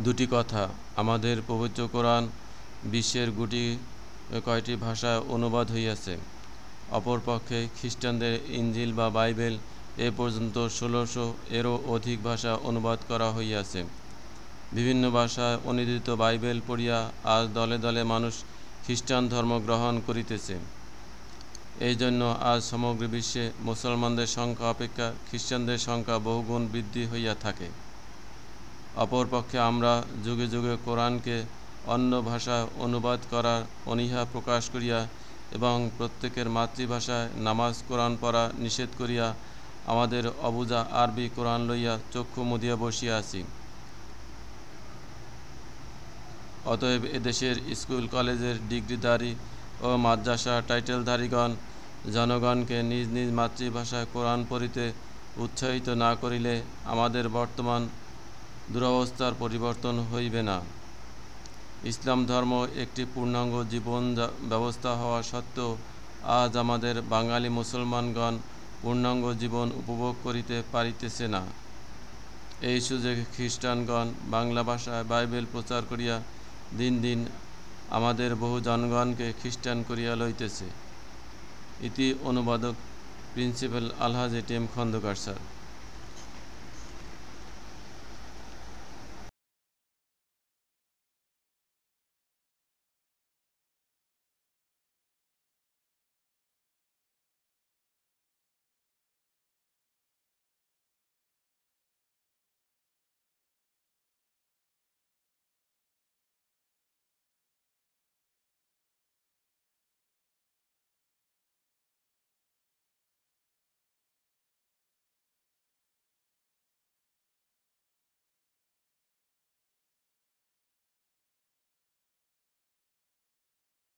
দুটি কথা, আমাদের পবিত্র কোরআন বিশ্বের গুটি কয়টি ভাষায় অনুবাদ হইয়াছে। অপরপক্ষে খ্রিস্টানদের ইঞ্জিল বা বাইবেল এ পর্যন্ত ১৬০০ এরও অধিক ভাষা অনুবাদ করা হইয়াছে। বিভিন্ন ভাষায় অনুদিত বাইবেল পড়িয়া আজ দলে দলে মানুষ খ্রিস্টান ধর্ম গ্রহণ করিতেছে। এই জন্য আজ সমগ্র বিশ্বে মুসলমানদের সংখ্যা অপেক্ষা খ্রিস্টানদের সংখ্যা বহুগুণ বৃদ্ধি হইয়া থাকে। অপরপক্ষে আমরা যুগে যুগে কোরআনকে অন্য ভাষায় অনুবাদ করার অনীহা প্রকাশ করিয়া এবং প্রত্যেকের মাতৃভাষায় নামাজ কোরআন পড়া নিষেধ করিয়া আমাদের অবুঝা আরবি কোরআন লইয়া চক্ষু মুদিয়া বসিয়া আছি। অতএব এদেশের স্কুল কলেজের ডিগ্রিধারী ও মাদ্রাসা টাইটেলধারীগণ জনগণকে নিজ নিজ মাতৃভাষায় কোরআন পড়িতে উৎসাহিত না করিলে আমাদের বর্তমান দুরবস্থার পরিবর্তন হইবে না। ইসলাম ধর্ম একটি পূর্ণাঙ্গ জীবন ব্যবস্থা হওয়া সত্ত্বেও আজ আমাদের বাঙালি মুসলমানগণ পূর্ণাঙ্গ জীবন উপভোগ করিতে পারিতেছে না। এই সুযোগে খ্রিস্টানগণ বাংলা ভাষায় বাইবেল প্রচার করিয়া দিন দিন আমাদের বহু জনগণকে খ্রিস্টান করিয়া লইতেছে। ইতি অনুবাদক প্রিন্সিপাল আলহাজ এ টি এম খন্দকার স্যার।